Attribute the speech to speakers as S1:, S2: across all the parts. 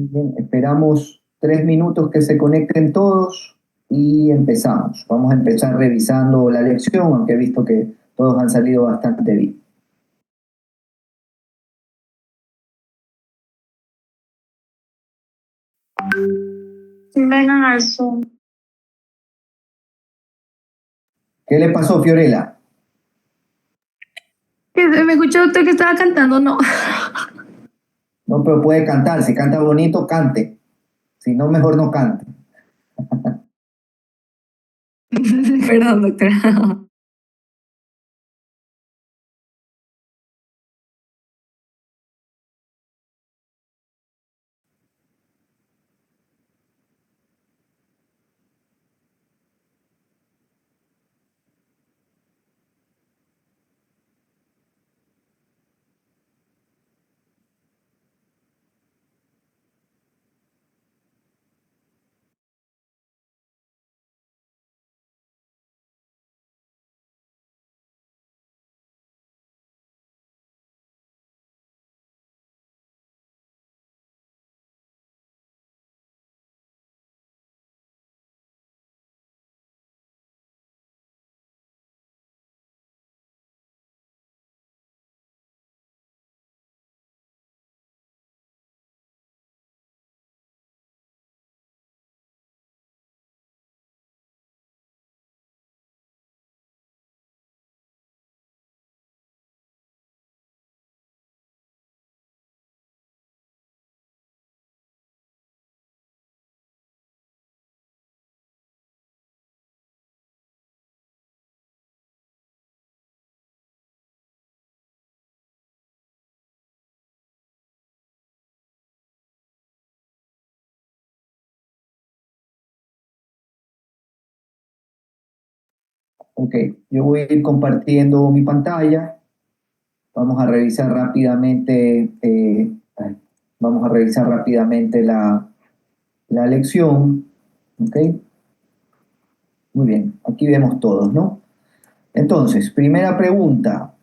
S1: Bien, esperamos 3 minutos que se conecten todos y empezamos. Vamos a empezar revisando la lección, aunque he visto que todos han salido bastante bien.
S2: Vengan al Zoom.
S1: ¿Qué le pasó, Fiorella?
S2: Me escuchó usted que estaba cantando, no.
S1: No, pero puede cantar. Si canta bonito, cante. Si no, mejor no cante.
S2: Perdón, doctora.
S1: Ok, yo voy a ir compartiendo mi pantalla. Vamos a revisar rápidamente, vamos a revisar rápidamente la lección. Ok, muy bien, aquí vemos todos, ¿no? Entonces, primera pregunta.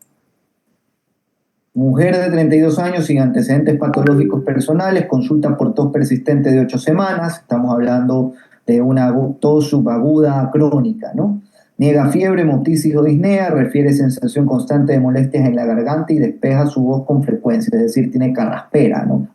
S1: Mujer de 32 años sin antecedentes patológicos personales, consulta por tos persistente de 8 semanas. Estamos hablando de una tos subaguda crónica, ¿no? Niega fiebre, hemoptisis o disnea, refiere sensación constante de molestias en la garganta y despeja su voz con frecuencia, es decir, tiene carraspera, ¿no?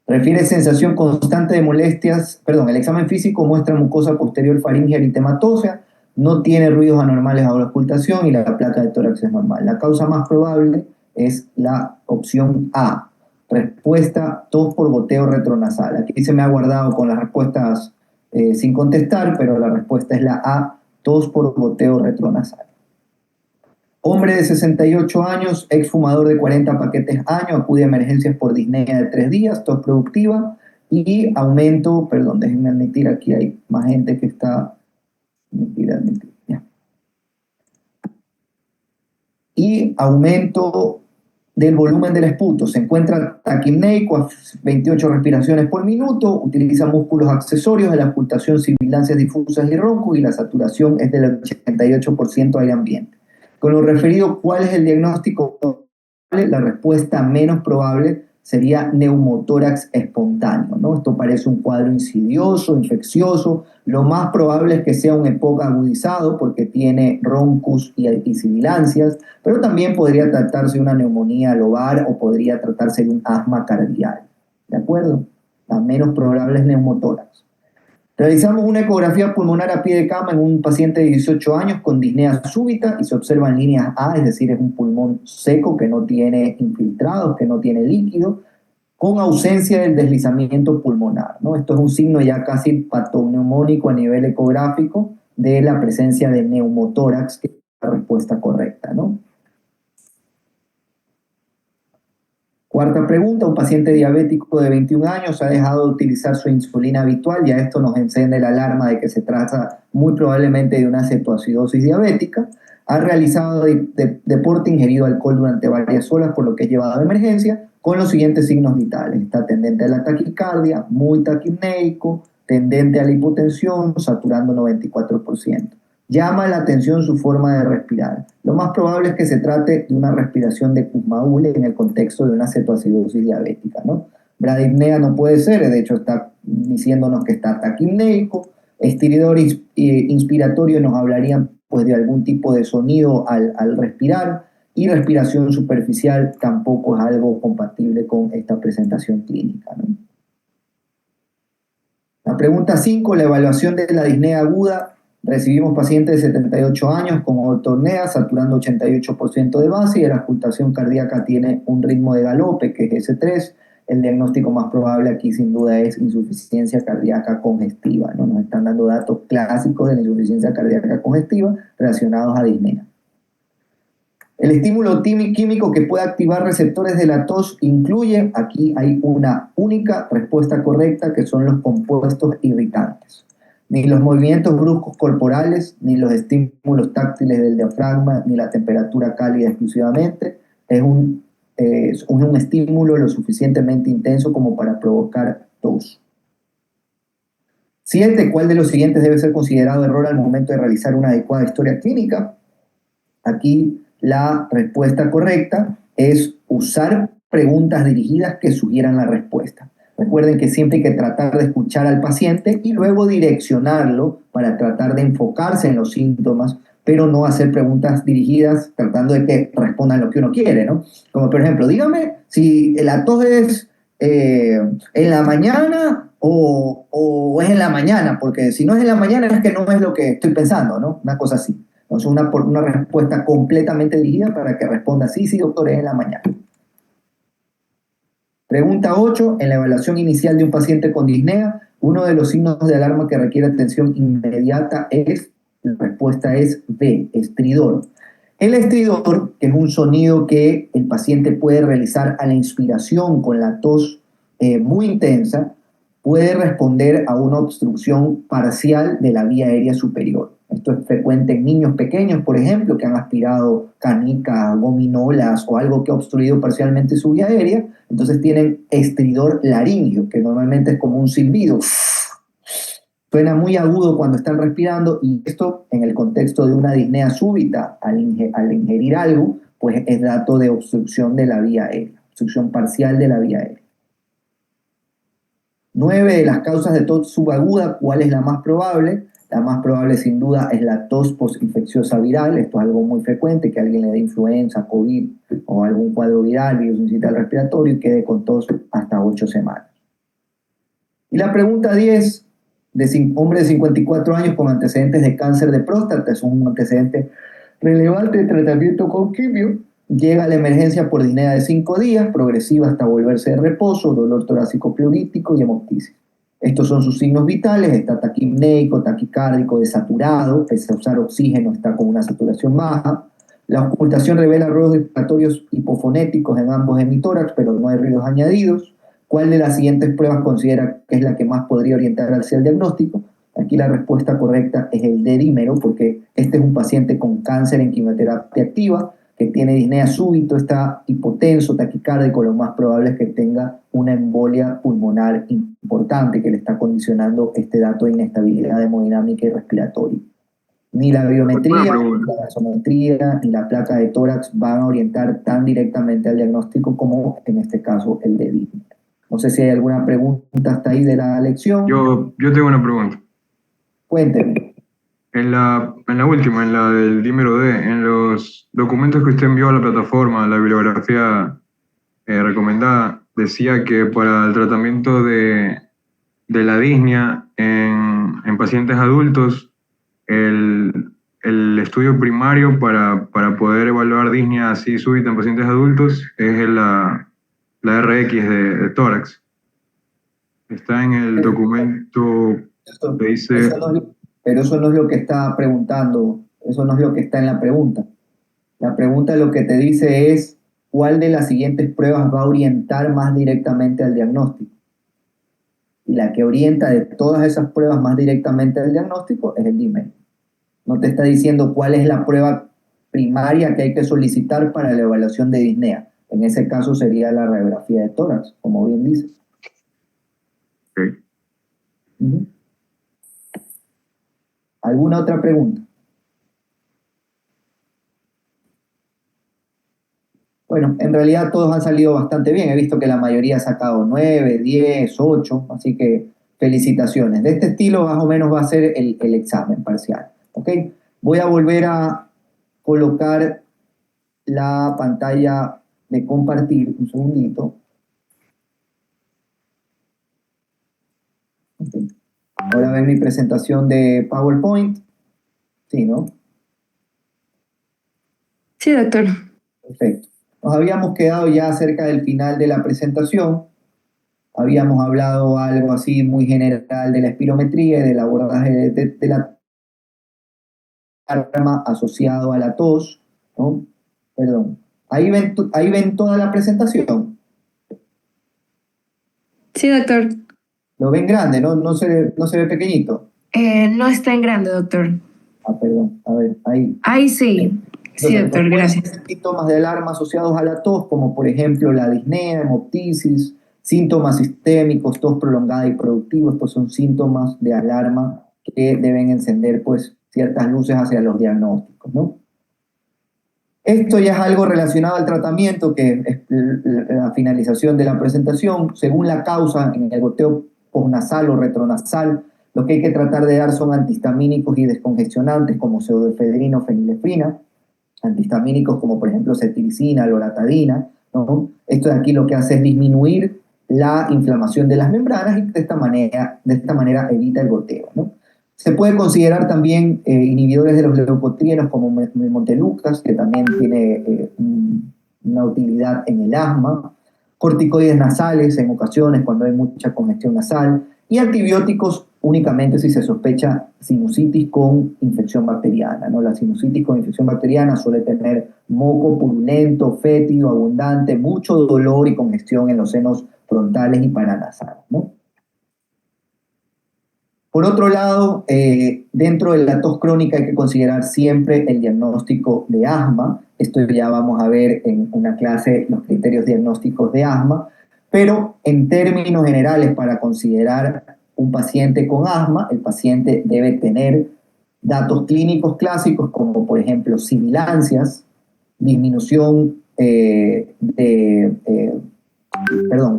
S1: Refiere sensación constante de molestias, perdón, el examen físico muestra mucosa posterior faríngea eritematosa, no tiene ruidos anormales a la ocultación y la placa de tórax es normal. La causa más probable es la opción A. Respuesta, tos por goteo retronasal. Aquí se me ha guardado con las respuestas sin contestar, pero la respuesta es la A, tos por goteo retronasal. Hombre de 68 años, exfumador de 40 paquetes año, acude a emergencias por disnea de 3 días, tos productiva y aumento, perdón, déjenme admitir, aquí hay más gente que está, admitir, ya. Y aumento del volumen del esputo. Se encuentra taquimneico a 28 respiraciones por minuto, utiliza músculos accesorios de la ocultación, sibilancias difusas y ronco, y la saturación es del 88% aire ambiente. Con lo referido, ¿cuál es el diagnóstico? La respuesta menos probable sería neumotórax espontáneo, ¿no? Esto parece un cuadro insidioso, infeccioso. Lo más probable es que sea un EPOC agudizado porque tiene roncus y sibilancias, pero también podría tratarse de una neumonía lobar o podría tratarse de un asma cardiac. ¿De acuerdo? La menos probable es neumotórax. Realizamos una ecografía pulmonar a pie de cama en un paciente de 18 años con disnea súbita y se observan líneas A, es decir, es un pulmón seco que no tiene infiltrados, que no tiene líquido, con ausencia del deslizamiento pulmonar, ¿no? Esto es un signo ya casi patoneumónico a nivel ecográfico de la presencia de neumotórax, que es la respuesta correcta, ¿no? Cuarta pregunta, un paciente diabético de 21 años ha dejado de utilizar su insulina habitual, ya esto nos enciende la alarma de que se trata muy probablemente de una cetoacidosis diabética, ha realizado deporte, ingerido alcohol durante varias horas, por lo que es llevado a emergencia, con los siguientes signos vitales. Está tendente a la taquicardia, muy taquipneico, tendente a la hipotensión, saturando 94%. Llama la atención su forma de respirar. Lo más probable es que se trate de una respiración de Kussmaul en el contexto de una cetoacidosis diabética, ¿no? Bradipnea no puede ser, de hecho está diciéndonos que está taquimneico. Estiridor inspiratorio nos hablarían pues de algún tipo de sonido al respirar, y respiración superficial tampoco es algo compatible con esta presentación clínica, ¿no? La pregunta 5, la evaluación de la disnea aguda. Recibimos pacientes de 78 años con ortornea, saturando 88% de base, y la auscultación cardíaca tiene un ritmo de galope, que es S3. El diagnóstico más probable aquí sin duda es insuficiencia cardíaca congestiva, ¿no? Nos están dando datos clásicos de la insuficiencia cardíaca congestiva relacionados a disnea. El estímulo químico que puede activar receptores de la tos incluye, aquí hay una única respuesta correcta, que son los compuestos irritantes. Ni los movimientos bruscos corporales, ni los estímulos táctiles del diafragma, ni la temperatura cálida exclusivamente es un estímulo lo suficientemente intenso como para provocar tos. 7. ¿Cuál de los siguientes debe ser considerado error al momento de realizar una adecuada historia clínica? Aquí la respuesta correcta es usar preguntas dirigidas que sugieran la respuesta. Recuerden que siempre hay que tratar de escuchar al paciente y luego direccionarlo para tratar de enfocarse en los síntomas, pero no hacer preguntas dirigidas tratando de que respondan lo que uno quiere, ¿no? Como por ejemplo, dígame si la tos es en la mañana o es en la mañana, porque si no es en la mañana es que no es lo que estoy pensando, ¿no? Una cosa así. Entonces, una respuesta completamente dirigida para que responda, sí, sí, doctor, es en la mañana. Pregunta 8. En la evaluación inicial de un paciente con disnea, uno de los signos de alarma que requiere atención inmediata es, la respuesta es B, estridor. El estridor, que es un sonido que el paciente puede realizar a la inspiración con la tos muy intensa, puede responder a una obstrucción parcial de la vía aérea superior. Esto es frecuente en niños pequeños, por ejemplo, que han aspirado canicas, gominolas o algo que ha obstruido parcialmente su vía aérea. Entonces tienen estridor laríngeo, que normalmente es como un silbido. Suena muy agudo cuando están respirando, y esto en el contexto de una disnea súbita al ingerir algo, pues es dato de obstrucción de la vía aérea, obstrucción parcial de la vía aérea. 9. De las causas de tos subaguda, ¿cuál es la más probable? La más probable sin duda es la tos postinfecciosa viral. Esto es algo muy frecuente, que alguien le dé influenza, COVID o algún cuadro viral, virus incital respiratorio, y quede con tos hasta 8 semanas. Y la pregunta 10, hombre de 54 años con antecedentes de cáncer de próstata, es un antecedente relevante de tratamiento con quimio. Llega a la emergencia por disnea de 5 días, progresiva hasta volverse de reposo, dolor torácico pleurítico y hemoptisis. Estos son sus signos vitales: está taquipneico, taquicárdico, desaturado, pese a usar oxígeno está con una saturación baja. La auscultación revela ruidos respiratorios hipofonéticos en ambos hemitórax, pero no hay ruidos añadidos. ¿Cuál de las siguientes pruebas considera que es la que más podría orientar hacia el diagnóstico? Aquí la respuesta correcta es el D dímero, porque este es un paciente con cáncer en quimioterapia activa, que tiene disnea súbito, está hipotenso, taquicárdico. Lo más probable es que tenga una embolia pulmonar importante que le está condicionando este dato de inestabilidad hemodinámica y respiratoria. Ni la biometría, ni la gasometría, ni la placa de tórax van a orientar tan directamente al diagnóstico como en este caso el de dímero. No sé si hay alguna pregunta hasta ahí de la lección.
S3: Yo tengo una pregunta.
S1: Cuénteme.
S3: En la última, en la del dímero D, en los documentos que usted envió a la plataforma, la bibliografía recomendada, decía que para el tratamiento de la disnea en pacientes adultos, el estudio primario para poder evaluar disnea así súbita en pacientes adultos es la RX de tórax. Está en el documento que dice...
S1: Pero eso no es lo que está preguntando, eso no es lo que está en la pregunta. La pregunta lo que te dice es cuál de las siguientes pruebas va a orientar más directamente al diagnóstico. Y la que orienta de todas esas pruebas más directamente al diagnóstico es el dímero. No te está diciendo cuál es la prueba primaria que hay que solicitar para la evaluación de disnea. En ese caso sería la radiografía de tórax, como bien dice.
S3: Okay.
S1: ¿Alguna otra pregunta? Bueno, en realidad todos han salido bastante bien. He visto que la mayoría ha sacado 9, 10, 8, así que felicitaciones. De este estilo más o menos va a ser el examen parcial. ¿Ok? Voy a volver a colocar la pantalla de compartir. Un segundito. Okay. Ahora ven mi presentación de PowerPoint. Sí, ¿no?
S2: Sí, doctor.
S1: Perfecto. Nos habíamos quedado ya cerca del final de la presentación. Habíamos hablado algo así muy general de la espirometría y del abordaje de la alarma asociado a la tos, ¿no? Perdón. Ahí ven toda la presentación.
S2: Sí, doctor.
S1: Lo ven grande, ¿no? No se ve pequeñito.
S2: No está en grande, doctor.
S1: Ah, perdón. A ver, ahí.
S2: Ahí sí. Sí,
S1: Entonces,
S2: doctor, gracias.
S1: síntomas de alarma asociados a la tos, como por ejemplo la disnea, hemoptisis, síntomas sistémicos, tos prolongada y productiva. Estos son síntomas de alarma que deben encender pues ciertas luces hacia los diagnósticos, ¿no? Esto ya es algo relacionado al tratamiento, que es la finalización de la presentación. Según la causa, en el goteo posnasal o retronasal, lo que hay que tratar de dar son antihistamínicos y descongestionantes como pseudoefedrina o fenilefrina, antihistamínicos como por ejemplo cetiricina, loratadina, ¿no? Esto de aquí lo que hace es disminuir la inflamación de las membranas y de esta manera evita el goteo, ¿no? Se puede considerar también inhibidores de los leucotrienos como el montelukast, que también tiene una utilidad en el asma, corticoides nasales en ocasiones cuando hay mucha congestión nasal, y antibióticos únicamente si se sospecha sinusitis con infección bacteriana, ¿no? La sinusitis con infección bacteriana suele tener moco purulento, fétido, abundante, mucho dolor y congestión en los senos frontales y paranasales, ¿no? Por otro lado, dentro de la tos crónica hay que considerar siempre el diagnóstico de asma. Esto ya vamos a ver en una clase los criterios diagnósticos de asma, pero en términos generales, para considerar un paciente con asma, el paciente debe tener datos clínicos clásicos como por ejemplo sibilancias, disminución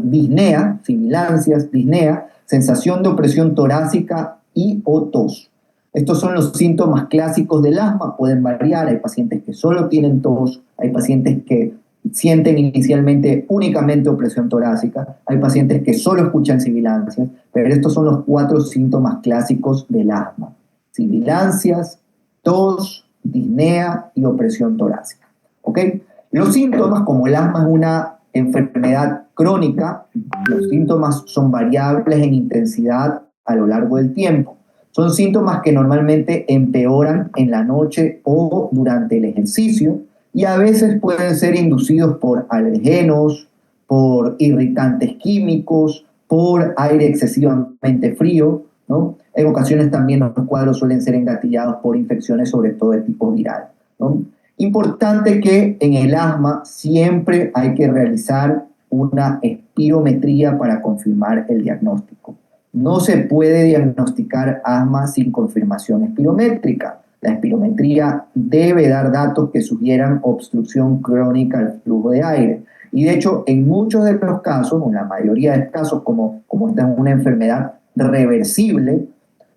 S1: disnea, sibilancias, disnea, sensación de opresión torácica y o tos. Estos son los síntomas clásicos del asma, pueden variar, hay pacientes que solo tienen tos, hay pacientes que sienten inicialmente únicamente opresión torácica, hay pacientes que solo escuchan sibilancias, pero estos son los 4 síntomas clásicos del asma: sibilancias, tos, disnea y opresión torácica. ¿Ok? Los síntomas, como el asma es una enfermedad crónica, los síntomas son variables en intensidad a lo largo del tiempo. Son síntomas que normalmente empeoran en la noche o durante el ejercicio y a veces pueden ser inducidos por alergenos, por irritantes químicos, por aire excesivamente frío, ¿no? En ocasiones también los cuadros suelen ser engatillados por infecciones, sobre todo de tipo viral, ¿no? Importante que en el asma siempre hay que realizar una espirometría para confirmar el diagnóstico. No se puede diagnosticar asma sin confirmación espirométrica. La espirometría debe dar datos que sugieran obstrucción crónica al flujo de aire. Y de hecho, en muchos de los casos, o en la mayoría de los casos, como esta es una enfermedad reversible,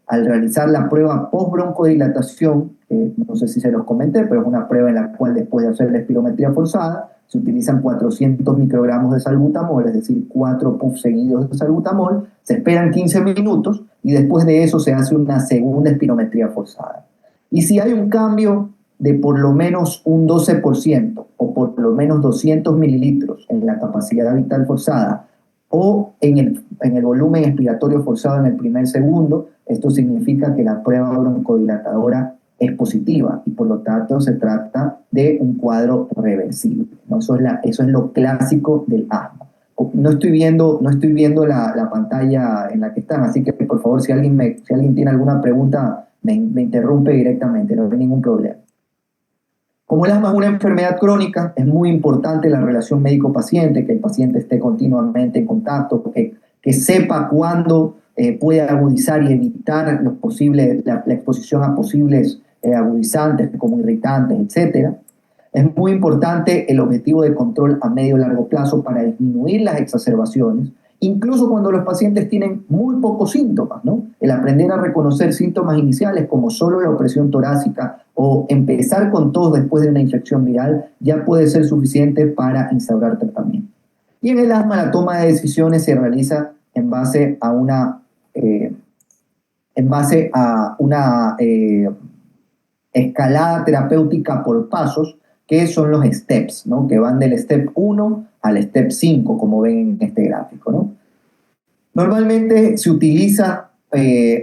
S1: al realizar la prueba post-broncodilatación, no sé si se los comenté, pero es una prueba en la cual después de hacer la espirometría forzada, se utilizan 400 microgramos de salbutamol, es decir, 4 puffs seguidos de salbutamol, se esperan 15 minutos y después de eso se hace una segunda espirometría forzada. Y si hay un cambio de por lo menos un 12% o por lo menos 200 mililitros en la capacidad vital forzada o en el volumen expiratorio forzado en el primer segundo, esto significa que la prueba broncodilatadora es positiva y por lo tanto se trata de un cuadro reversible, ¿no? Eso es lo clásico del asma. No estoy viendo la pantalla en la que están, así que por favor si alguien tiene alguna pregunta me interrumpe directamente, no hay ningún problema. Como el asma es una enfermedad crónica, es muy importante la relación médico-paciente, que el paciente esté continuamente en contacto, que sepa cuándo puede agudizar y evitar la exposición a posibles agudizantes como irritantes, etc. Es muy importante el objetivo de control a medio y largo plazo para disminuir las exacerbaciones, incluso cuando los pacientes tienen muy pocos síntomas, ¿no? El aprender a reconocer síntomas iniciales como solo la opresión torácica o empezar con tos después de una infección viral ya puede ser suficiente para instaurar tratamiento. Y en el asma la toma de decisiones se realiza en base a una escalada terapéutica por pasos, que son los steps, ¿no? Que van del step 1 al step 5, como ven en este gráfico, ¿no? Normalmente se utiliza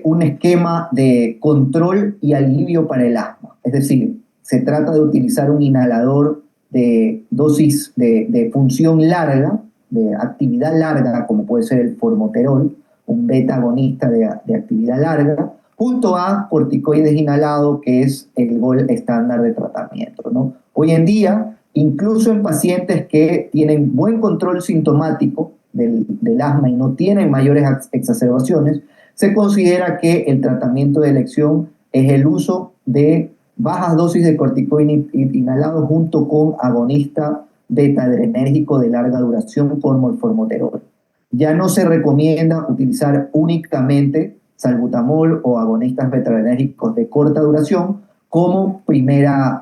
S1: un esquema de control y alivio para el asma, es decir, se trata de utilizar un inhalador de dosis de función larga, de actividad larga, como puede ser el formoterol, un beta agonista de actividad larga, junto a corticoides inhalados, que es el gold estándar de tratamiento, ¿no? Hoy en día, incluso en pacientes que tienen buen control sintomático del asma y no tienen mayores exacerbaciones, se considera que el tratamiento de elección es el uso de bajas dosis de corticoides inhalados junto con agonista beta-adrenérgico de larga duración como el formoterol. Ya no se recomienda utilizar únicamente salbutamol o agonistas beta-adrenérgicos de corta duración como primera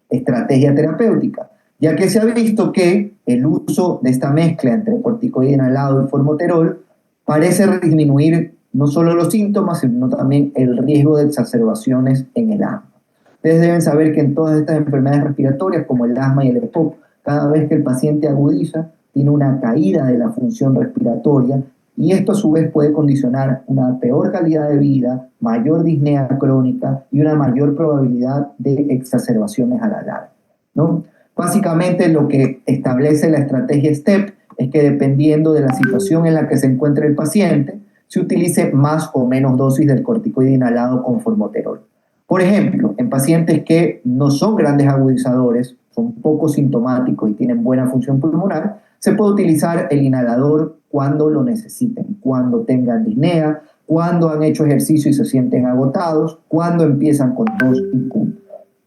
S1: estrategia terapéutica, ya que se ha visto que el uso de esta mezcla entre corticoide inhalado y formoterol parece disminuir no solo los síntomas, sino también el riesgo de exacerbaciones en el asma. Ustedes deben saber que en todas estas enfermedades respiratorias, como el asma y el EPOC, cada vez que el paciente agudiza, tiene una caída de la función respiratoria y esto a su vez puede condicionar una peor calidad de vida, mayor disnea crónica y una mayor probabilidad de exacerbaciones a la larga, ¿no? Básicamente lo que establece la estrategia STEP es que dependiendo de la situación en la que se encuentre el paciente, se utilice más o menos dosis del corticoide inhalado con formoterol. Por ejemplo, en pacientes que no son grandes agudizadores, son poco sintomáticos y tienen buena función pulmonar, se puede utilizar el inhalador cuando lo necesiten, cuando tengan disnea, cuando han hecho ejercicio y se sienten agotados, cuando empiezan con tos y punto.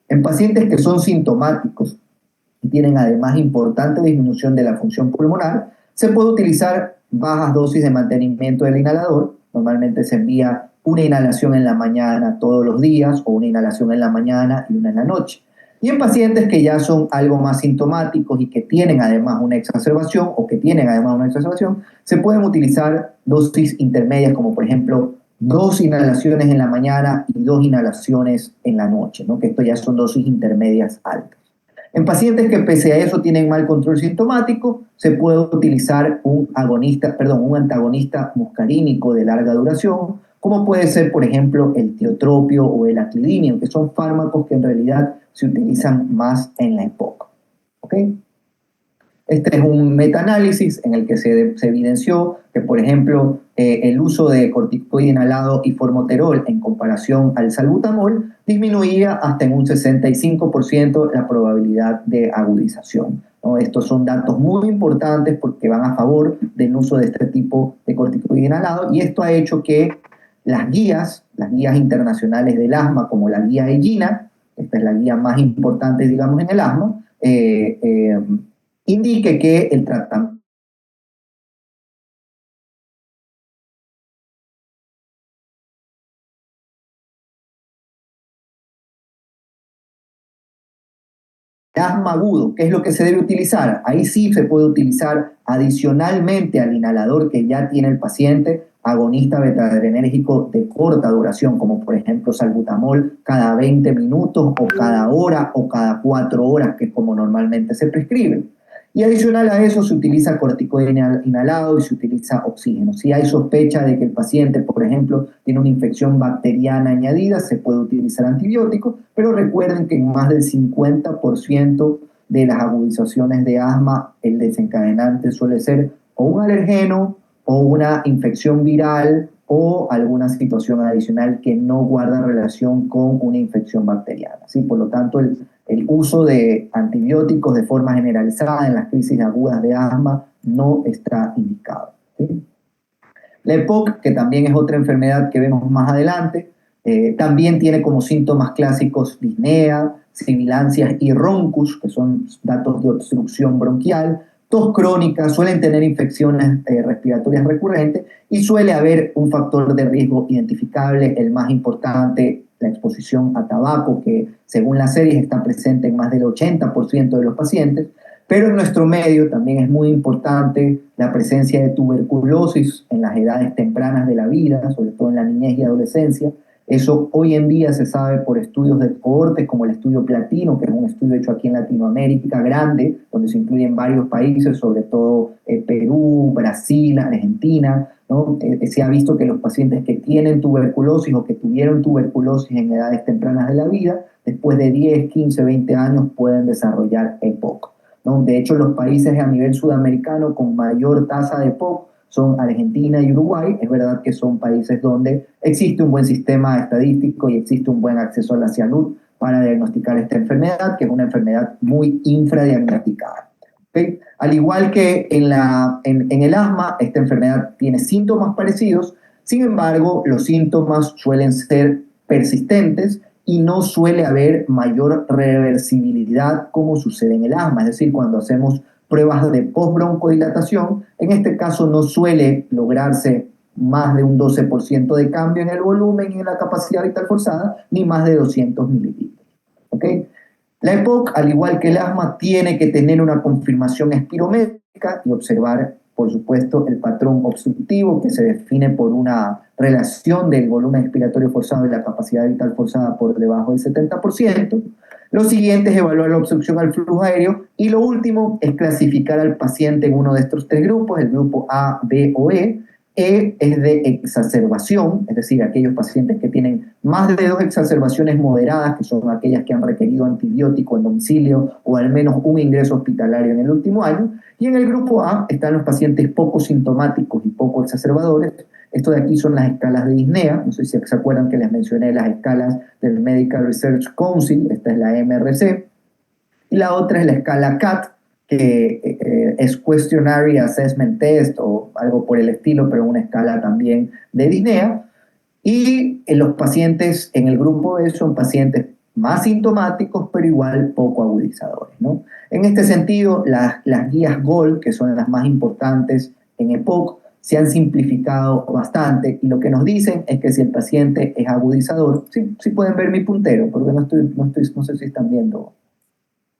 S1: En pacientes que son sintomáticos y tienen además importante disminución de la función pulmonar, se puede utilizar bajas dosis de mantenimiento del inhalador. Normalmente se envía una inhalación en la mañana todos los días o una inhalación en la mañana y una en la noche. Y en pacientes que ya son algo más sintomáticos y que tienen además una exacerbación se pueden utilizar dosis intermedias como por ejemplo 2 inhalaciones en la mañana y 2 inhalaciones en la noche, ¿no? Que esto ya son dosis intermedias altas. En pacientes que pese a eso tienen mal control sintomático, se puede utilizar un antagonista muscarínico de larga duración, como puede ser, por ejemplo, el tiotropio o el aclidinio, que son fármacos que en realidad se utilizan más en la EPOC. ¿Ok? Este es un metaanálisis en el que se evidenció que, por ejemplo, el uso de corticoide inhalado y formoterol en comparación al salbutamol disminuía hasta en un 65% la probabilidad de agudización, ¿no? Estos son datos muy importantes porque van a favor del uso de este tipo de corticoide inhalado y esto ha hecho que las guías internacionales del asma, como la guía EGINA, esta es la guía más importante, digamos, en el asma, indique que el tratamiento de asma agudo, ¿qué es lo que se debe utilizar? Ahí sí se puede utilizar adicionalmente al inhalador que ya tiene el paciente, agonista beta-adrenérgico de corta duración, como por ejemplo salbutamol cada 20 minutos o cada hora o cada 4 horas, que es como normalmente se prescribe. Y adicional a eso se utiliza corticoide inhalado y se utiliza oxígeno. Si hay sospecha de que el paciente, por ejemplo, tiene una infección bacteriana añadida, se puede utilizar antibióticos, pero recuerden que en más del 50% de las agudizaciones de asma, el desencadenante suele ser o un alergeno o una infección viral o alguna situación adicional que no guarda relación con una infección bacteriana, ¿sí? Por lo tanto, el uso de antibióticos de forma generalizada en las crisis agudas de asma no está indicado, ¿sí? La EPOC, que también es otra enfermedad que vemos más adelante, también tiene como síntomas clásicos disnea, sibilancias y roncus, que son datos de obstrucción bronquial, tos crónica, suelen tener infecciones respiratorias recurrentes y suele haber un factor de riesgo identificable, el más importante, la exposición a tabaco, que según las series está presente en más del 80% de los pacientes, pero en nuestro medio también es muy importante la presencia de tuberculosis en las edades tempranas de la vida, sobre todo en la niñez y adolescencia. Eso hoy en día se sabe por estudios de cohortes como el estudio Platino, que es un estudio hecho aquí en Latinoamérica grande, donde se incluyen varios países, sobre todo Perú, Brasil, Argentina, ¿no? Se ha visto que los pacientes que tienen tuberculosis o que tuvieron tuberculosis en edades tempranas de la vida, después de 10, 15, 20 años pueden desarrollar EPOC, ¿no? De hecho, los países a nivel sudamericano con mayor tasa de EPOC son Argentina y Uruguay. Es verdad que son países donde existe un buen sistema estadístico y existe un buen acceso a la salud para diagnosticar esta enfermedad, que es una enfermedad muy infradiagnosticada. ¿Okay? Al igual que en el asma, esta enfermedad tiene síntomas parecidos, sin embargo, los síntomas suelen ser persistentes y no suele haber mayor reversibilidad como sucede en el asma. Es decir, cuando hacemos pruebas de postbroncodilatación, en este caso no suele lograrse más de un 12% de cambio en el volumen y en la capacidad vital forzada, ni más de 200 mililitros. ¿Okay? La EPOC, al igual que el asma, tiene que tener una confirmación espirométrica y observar, por supuesto, el patrón obstructivo que se define por una relación del volumen expiratorio forzado y la capacidad vital forzada por debajo del 70%. Lo siguiente es evaluar la obstrucción al flujo aéreo y lo último es clasificar al paciente en uno de estos tres grupos, el grupo A, B o E. E es de exacerbación, es decir, aquellos pacientes que tienen más de 2 exacerbaciones moderadas, que son aquellas que han requerido antibiótico en domicilio o al menos un ingreso hospitalario en el último año. Y en el grupo A están los pacientes poco sintomáticos y poco exacerbadores. Esto de aquí son las escalas de disnea. No sé si se acuerdan que les mencioné las escalas del Medical Research Council. Esta es la MRC. Y la otra es la escala CAT, que es Questionary Assessment Test o algo por el estilo, pero una escala también de disnea. Y los pacientes en el grupo E son pacientes más sintomáticos, pero igual poco agudizadores, ¿no? En este sentido, las guías GOLD, que son las más importantes en EPOC, se han simplificado bastante y lo que nos dicen es que si el paciente es agudizador, sí pueden ver mi puntero, porque no sé si están viendo.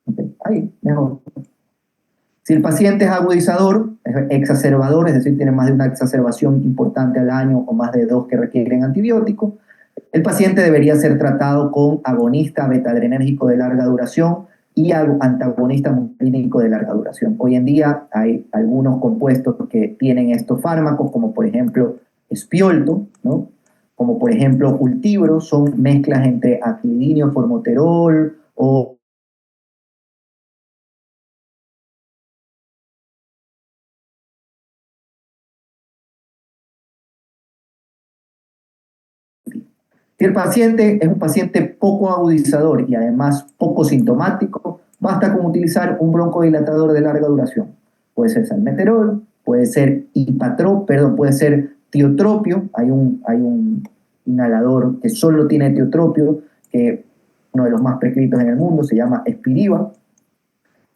S1: Okay. Ahí, mejor. Si el paciente es agudizador, es exacerbador, es decir, tiene más de una exacerbación importante al año o más de 2 que requieren antibiótico, el paciente debería ser tratado con agonista beta-adrenérgico de larga duración y antagonista muscarínico de larga duración. Hoy en día hay algunos compuestos que tienen estos fármacos, como por ejemplo espiolto, ¿no? Como por ejemplo ultibro, son mezclas entre aclidinio, formoterol o si el paciente es un paciente poco agudizador y además poco sintomático, basta con utilizar un broncodilatador de larga duración. Puede ser salmeterol, puede ser puede ser tiotropio. Hay un inhalador que solo tiene tiotropio, que uno de los más prescritos en el mundo, se llama Spiriva.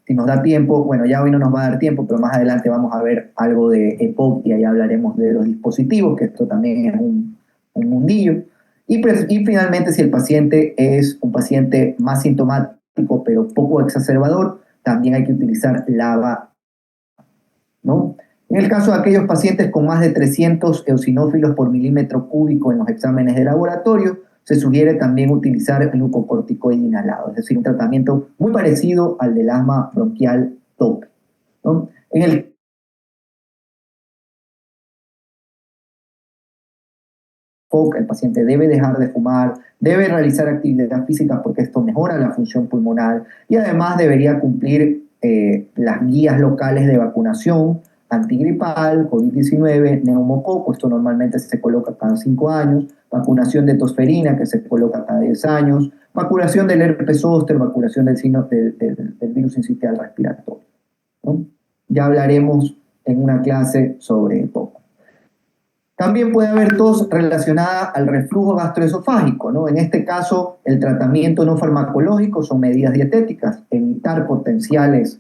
S1: Si nos da tiempo, bueno, ya hoy no nos va a dar tiempo, pero más adelante vamos a ver algo de EPOC y ahí hablaremos de los dispositivos, que esto también es un mundillo. Y finalmente, si el paciente es un paciente más sintomático pero poco exacerbador, también hay que utilizar LABA, ¿no? En el caso de aquellos pacientes con más de 300 eosinófilos por milímetro cúbico en los exámenes de laboratorio, se sugiere también utilizar glucocorticoide inhalado, es decir, un tratamiento muy parecido al del asma bronquial TOP, ¿no? En el el paciente debe dejar de fumar, debe realizar actividad física porque esto mejora la función pulmonar y además debería cumplir las guías locales de vacunación antigripal, COVID-19, neumococo, esto normalmente se coloca cada 5 años, vacunación de tosferina que se coloca cada 10 años, vacunación del herpes zóster, vacunación del virus sincitial respiratorio, ¿no? Ya hablaremos en una clase sobre EPOC. También puede haber tos relacionada al reflujo gastroesofágico, ¿no? En este caso, el tratamiento no farmacológico son medidas dietéticas, evitar potenciales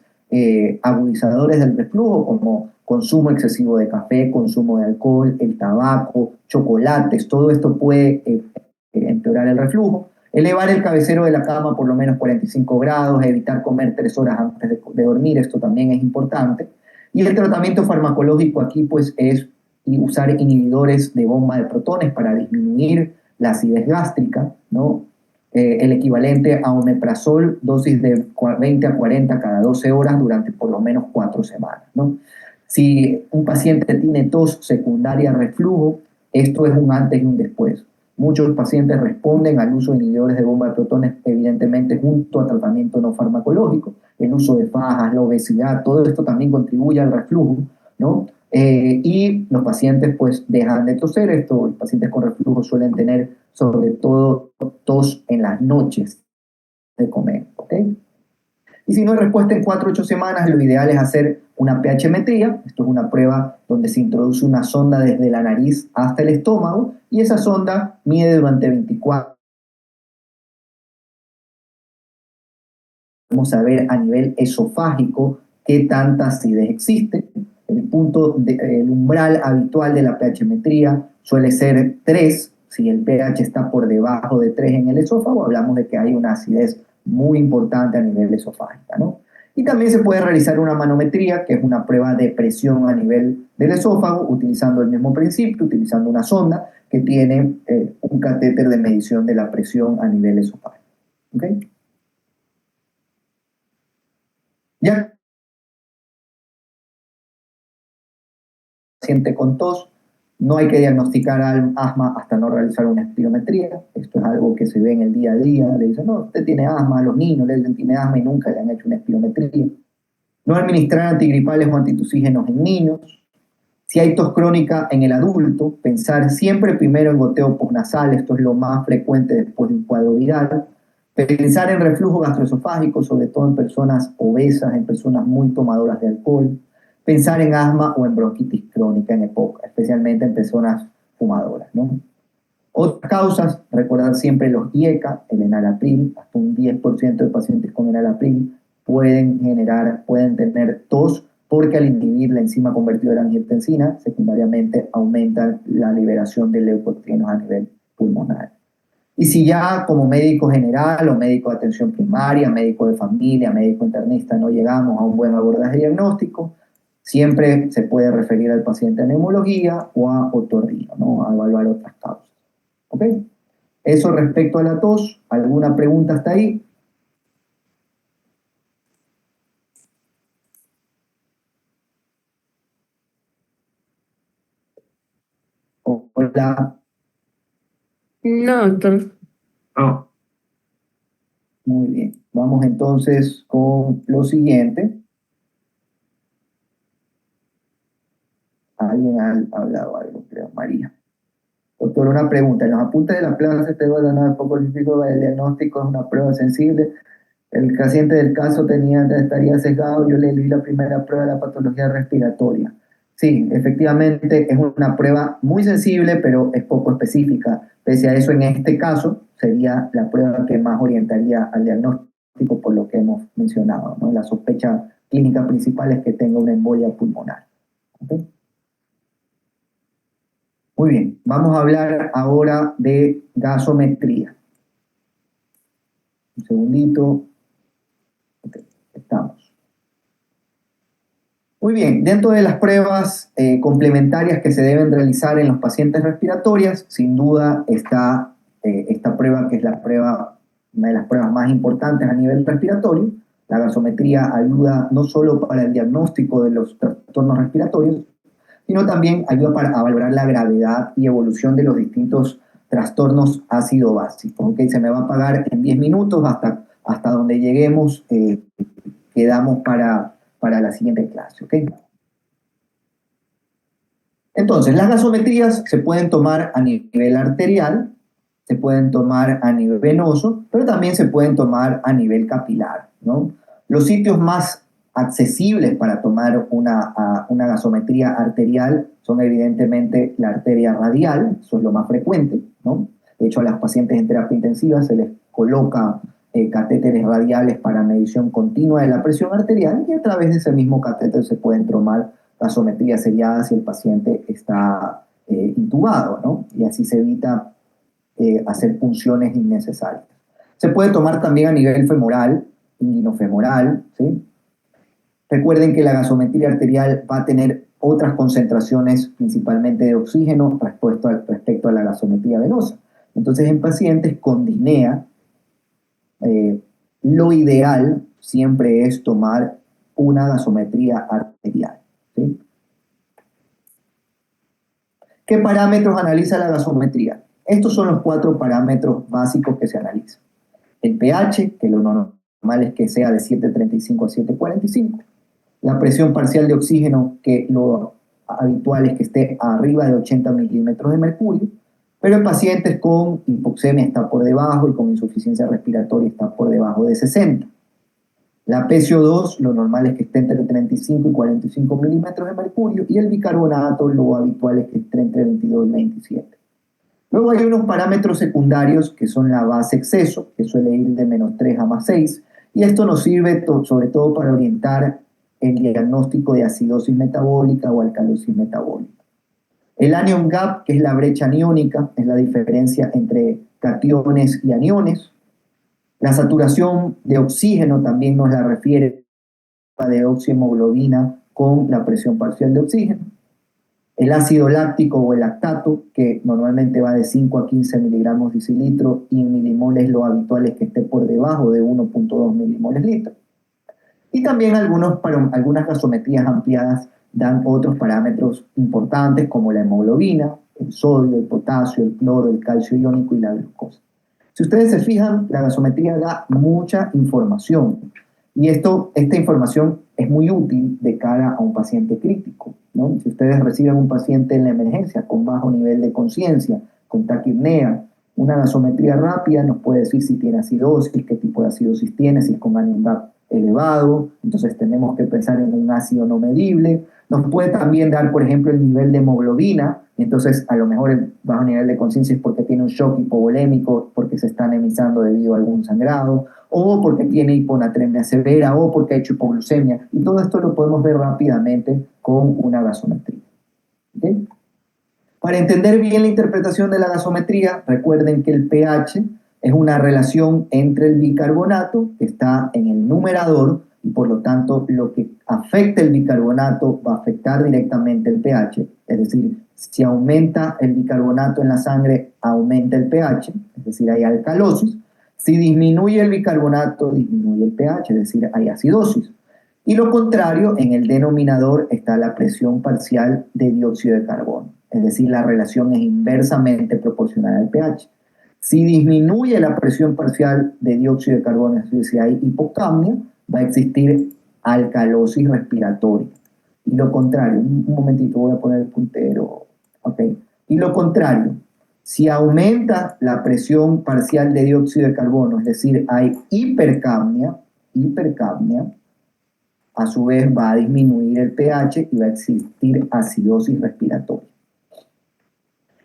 S1: agudizadores del reflujo como consumo excesivo de café, consumo de alcohol, el tabaco, chocolates, todo esto puede empeorar el reflujo. Elevar el cabecero de la cama por lo menos 45 grados, evitar comer 3 horas antes de dormir, esto también es importante. Y el tratamiento farmacológico aquí pues es usar inhibidores de bomba de protones para disminuir la acidez gástrica, ¿no? El equivalente a omeprazol, dosis de 20 a 40 cada 12 horas durante por lo menos 4 semanas, ¿no? Si un paciente tiene tos secundaria a reflujo, esto es un antes y un después. Muchos pacientes responden al uso de inhibidores de bomba de protones, evidentemente junto a tratamiento no farmacológico, el uso de fajas, la obesidad, todo esto también contribuye al reflujo, ¿no? Y los pacientes pues dejan de toser. Los pacientes con reflujo suelen tener sobre todo tos en las noches de comer, ¿ok? Y si no hay respuesta en 4 o 8 semanas, lo ideal es hacer una pH-metría. Esto es una prueba donde se introduce una sonda desde la nariz hasta el estómago y esa sonda mide durante 24. Vamos a ver a nivel esofágico qué tanta acidez existe. El umbral habitual de la pH-metría suele ser 3. Si el pH está por debajo de 3 en el esófago, hablamos de que hay una acidez muy importante a nivel esofágica, ¿no? Y también se puede realizar una manometría, que es una prueba de presión a nivel del esófago, utilizando el mismo principio, utilizando una sonda que tiene un catéter de medición de la presión a nivel esofágico. ¿Ok? Ya paciente con tos, no hay que diagnosticar asma hasta no realizar una espirometría. Esto es algo que se ve en el día a día. Le dicen, no, usted tiene asma, a los niños le dicen tiene asma y nunca le han hecho una espirometría. No administrar antigripales o antitusígenos en niños. Si hay tos crónica en el adulto, pensar siempre primero en goteo postnasal, esto es lo más frecuente después de un cuadro viral. Pensar en reflujo gastroesofágico, sobre todo en personas obesas, en personas muy tomadoras de alcohol. Pensar en asma o en bronquitis crónica en EPOC, especialmente en personas fumadoras, ¿no? Otras causas, recordar siempre los IECA, el enalapril, hasta un 10% de pacientes con enalapril pueden tener tos porque al inhibir la enzima convertidora de la angiotensina, secundariamente aumenta la liberación de leucotrienos a nivel pulmonar. Y si ya como médico general o médico de atención primaria, médico de familia, médico internista no llegamos a un buen abordaje diagnóstico, siempre se puede referir al paciente a neumología o a otorrino, ¿no? A evaluar otras causas. ¿Ok? Eso respecto a la tos. ¿Alguna pregunta hasta ahí? Hola.
S2: No, doctor.
S3: Oh,
S1: Muy bien. Vamos entonces con lo siguiente. Alguien ha hablado algo, creo, María. Doctor, una pregunta. En los apuntes de la clase te voy a dar poco el diagnóstico, es una prueba sensible. El paciente del caso estaría sesgado, yo le di la primera prueba de la patología respiratoria. Sí, efectivamente es una prueba muy sensible, pero es poco específica. Pese a eso, en este caso, sería la prueba que más orientaría al diagnóstico por lo que hemos mencionado, ¿no? La sospecha clínica principal es que tenga una embolia pulmonar. ¿Okay? Muy bien, vamos a hablar ahora de gasometría. Un segundito. Okay, estamos. Muy bien, dentro de las pruebas complementarias que se deben realizar en los pacientes respiratorios, sin duda está esta prueba que es una de las pruebas más importantes a nivel respiratorio. La gasometría ayuda no solo para el diagnóstico de los trastornos respiratorios, sino también ayuda a valorar la gravedad y evolución de los distintos trastornos ácido-básicos. ¿Okay? Se me va a apagar en 10 minutos hasta donde lleguemos, quedamos para la siguiente clase. ¿Okay? Entonces, las gasometrías se pueden tomar a nivel arterial, se pueden tomar a nivel venoso, pero también se pueden tomar a nivel capilar, ¿no? Los sitios más accesibles para tomar una gasometría arterial son evidentemente la arteria radial, eso es lo más frecuente, ¿no? De hecho, a las pacientes en terapia intensiva se les coloca catéteres radiales para medición continua de la presión arterial y a través de ese mismo catéter se pueden tomar gasometrías seriadas si el paciente está intubado, ¿no? Y así se evita hacer punciones innecesarias. Se puede tomar también a nivel femoral, inguinofemoral, ¿sí? Recuerden que la gasometría arterial va a tener otras concentraciones, principalmente de oxígeno, respecto a la gasometría venosa. Entonces, en pacientes con disnea, lo ideal siempre es tomar una gasometría arterial, ¿sí? ¿Qué parámetros analiza la gasometría? Estos son los 4 parámetros básicos que se analizan. El pH, que lo normal es que sea de 7.35 a 7.45. La presión parcial de oxígeno, que lo habitual es que esté arriba de 80 milímetros de mercurio, pero en pacientes con hipoxemia está por debajo y con insuficiencia respiratoria está por debajo de 60. La PCO2, lo normal es que esté entre 35 y 45 milímetros de mercurio, y el bicarbonato, lo habitual es que esté entre 22 y 27. Luego hay unos parámetros secundarios que son la base exceso, que suele ir de -3 a +6, y esto nos sirve sobre todo para orientar el diagnóstico de acidosis metabólica o alcalosis metabólica. El anion gap, que es la brecha aniónica, es la diferencia entre cationes y aniones. La saturación de oxígeno también nos la refiere a de oxihemoglobina con la presión parcial de oxígeno. El ácido láctico o el lactato, que normalmente va de 5 a 15 miligramos decilitro, y en milimoles lo habitual es que esté por debajo de 1.2 milimoles litro. Y también algunas gasometrías ampliadas dan otros parámetros importantes como la hemoglobina, el sodio, el potasio, el cloro, el calcio iónico y la glucosa. Si ustedes se fijan, la gasometría da mucha información y esta información es muy útil de cara a un paciente crítico, ¿no? Si ustedes reciben un paciente en la emergencia con bajo nivel de conciencia, con taquipnea, una gasometría rápida nos puede decir si tiene acidosis, qué tipo de acidosis tiene, si es con anion gap elevado, entonces tenemos que pensar en un ácido no medible. Nos puede también dar, por ejemplo, el nivel de hemoglobina, entonces a lo mejor el bajo nivel de conciencia es porque tiene un shock hipovolémico, porque se está anemizando debido a algún sangrado, o porque tiene hiponatremia severa, o porque ha hecho hipoglucemia, y todo esto lo podemos ver rápidamente con una gasometría. ¿Okay? Para entender bien la interpretación de la gasometría, recuerden que el pH es una relación entre el bicarbonato, que está en el numerador, y por lo tanto lo que afecta el bicarbonato va a afectar directamente el pH, es decir, si aumenta el bicarbonato en la sangre, aumenta el pH, es decir, hay alcalosis. Si disminuye el bicarbonato, disminuye el pH, es decir, hay acidosis. Y lo contrario, en el denominador está la presión parcial de dióxido de carbono, es decir, la relación es inversamente proporcional al pH. Si disminuye la presión parcial de dióxido de carbono, es decir, si hay hipocapnia, va a existir alcalosis respiratoria. Y lo contrario, un momentito, voy a poner el puntero, ok. Y lo contrario, si aumenta la presión parcial de dióxido de carbono, es decir, hay hipercapnia, a su vez va a disminuir el pH y va a existir acidosis respiratoria.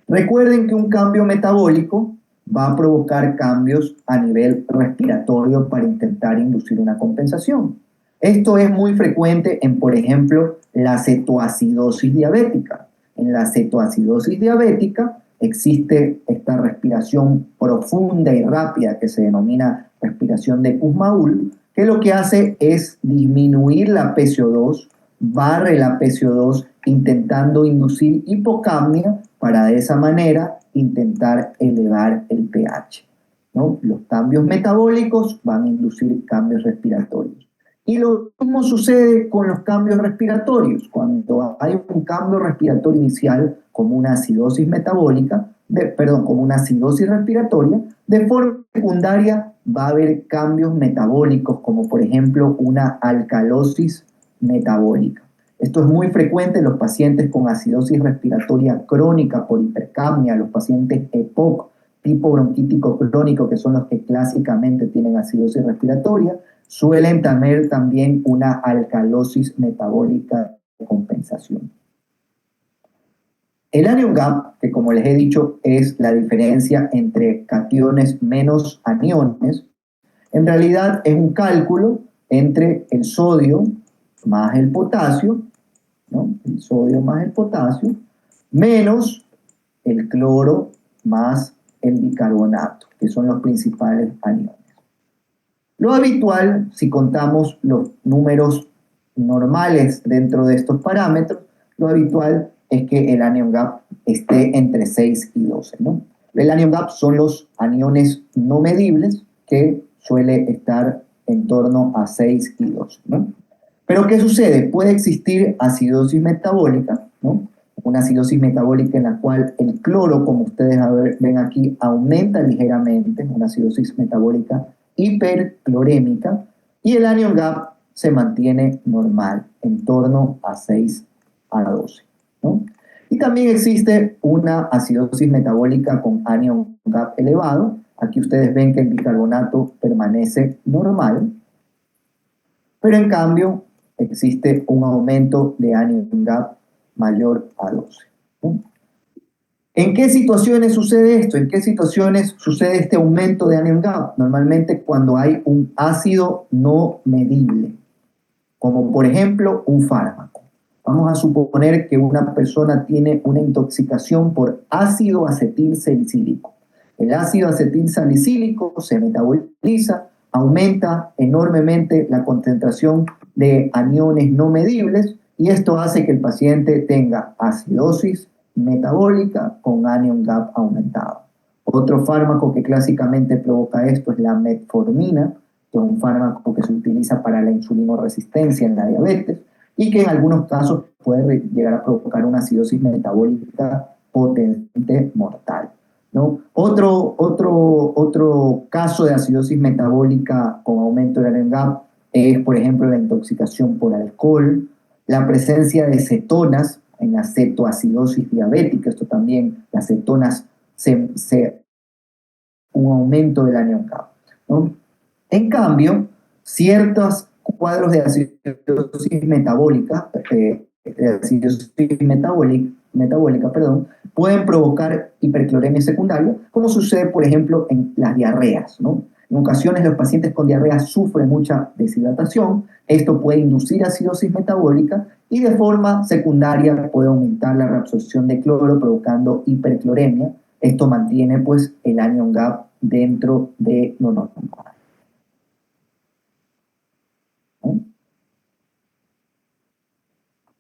S1: Recuerden que un cambio metabólico va a provocar cambios a nivel respiratorio para intentar inducir una compensación. Esto es muy frecuente en, por ejemplo, la cetoacidosis diabética. En la cetoacidosis diabética existe esta respiración profunda y rápida que se denomina respiración de Kussmaul, que lo que hace es disminuir la PCO2, barre la PCO2 intentando inducir hipocapnia para de esa manera intentar elevar el pH, ¿no? Los cambios metabólicos van a inducir cambios respiratorios. Y lo mismo sucede con los cambios respiratorios. Cuando hay un cambio respiratorio inicial, como una acidosis metabólica, como una acidosis respiratoria, de forma secundaria va a haber cambios metabólicos, como por ejemplo una alcalosis metabólica. Esto es muy frecuente en los pacientes con acidosis respiratoria crónica por hipercapnia, los pacientes EPOC, tipo bronquítico crónico, que son los que clásicamente tienen acidosis respiratoria, suelen tener también una alcalosis metabólica de compensación. El anion gap, que como les he dicho es la diferencia entre cationes menos aniones, en realidad es un cálculo entre el sodio más el potasio, ¿no? El sodio más el potasio, menos el cloro más el bicarbonato, que son los principales aniones. Lo habitual, si contamos los números normales dentro de estos parámetros, lo habitual es que el anion gap esté entre 6 y 12, ¿no? El anion gap son los aniones no medibles, que suele estar en torno a 6 y 12, ¿no? Pero ¿qué sucede? Puede existir acidosis metabólica, ¿no? Una acidosis metabólica en la cual el cloro, como ustedes ven aquí, aumenta ligeramente, una acidosis metabólica hiperclorémica, y el anion gap se mantiene normal, en torno a 6 a 12, ¿no? Y también existe una acidosis metabólica con anion gap elevado. Aquí ustedes ven que el bicarbonato permanece normal, pero en cambio existe un aumento de anion gap mayor a 12, ¿no? ¿En qué situaciones sucede esto? ¿En qué situaciones sucede este aumento de anion gap? Normalmente cuando hay un ácido no medible, como por ejemplo un fármaco. Vamos a suponer que una persona tiene una intoxicación por ácido acetil salicílico. El ácido acetil salicílico se metaboliza, aumenta enormemente la concentración de aniones no medibles y esto hace que el paciente tenga acidosis metabólica con anion gap aumentado. Otro fármaco que clásicamente provoca esto es la metformina, que es un fármaco que se utiliza para la insulinoresistencia en la diabetes y que en algunos casos puede llegar a provocar una acidosis metabólica potente mortal, ¿no? Otro caso de acidosis metabólica con aumento del anion gap es, por ejemplo, la intoxicación por alcohol, la presencia de cetonas en la cetoacidosis diabética. Esto también, las cetonas, un aumento del anion gap, ¿no? En cambio, ciertos cuadros de acidosis metabólica, pueden provocar hipercloremia secundaria, como sucede, por ejemplo, en las diarreas, ¿no? En ocasiones los pacientes con diarrea sufren mucha deshidratación, esto puede inducir acidosis metabólica y de forma secundaria puede aumentar la reabsorción de cloro provocando hipercloremia. Esto mantiene pues el anion gap dentro de lo normal.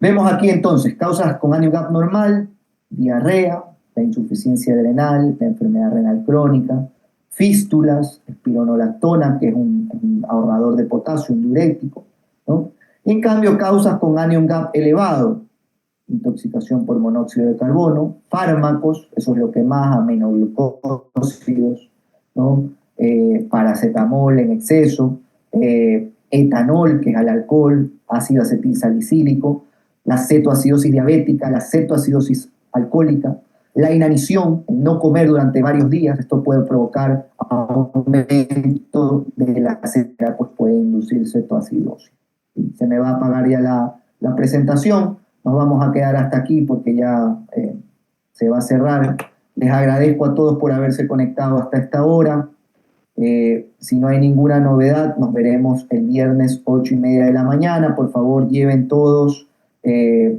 S1: Vemos aquí entonces causas con anion gap normal: diarrea, la insuficiencia adrenal, la enfermedad renal crónica, fístulas, espironolactona, que es un ahorrador de potasio, un diurético, ¿no? Y en cambio causas con anion gap elevado: intoxicación por monóxido de carbono, fármacos, eso es lo que más, aminoglucósidos, ¿no? Paracetamol en exceso, etanol, que es el alcohol, ácido acetil salicílico, la cetoacidosis diabética, la cetoacidosis alcohólica, la inanición, el no comer durante varios días. Esto puede provocar aumento de la cetoacidosis, pues puede inducir cetoacidosis. Se me va a apagar ya la presentación. Nos vamos a quedar hasta aquí porque ya se va a cerrar. Les agradezco a todos por haberse conectado hasta esta hora. Si no hay ninguna novedad, nos veremos el viernes 8:30 de la mañana. Por favor, lleven todos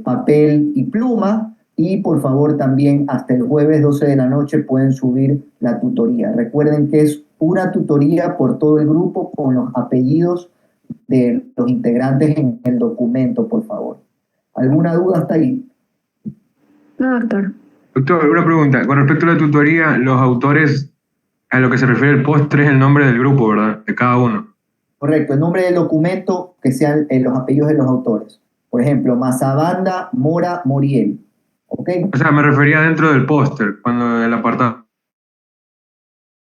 S1: papel y pluma, y por favor también hasta el jueves 12 de la noche pueden subir la tutoría. Recuerden que es una tutoría por todo el grupo con los apellidos de los integrantes en el documento, por favor. ¿Alguna duda hasta ahí?
S2: No, doctor.
S3: Doctor, una pregunta. Con respecto a la tutoría, los autores, a lo que se refiere el postre, es el nombre del grupo, ¿verdad? De cada uno.
S1: Correcto, el nombre del documento, que sean los apellidos de los autores. Por ejemplo, Mazabanda Mora Moriel. ¿Ok?
S3: O sea, me refería dentro del póster, cuando el apartado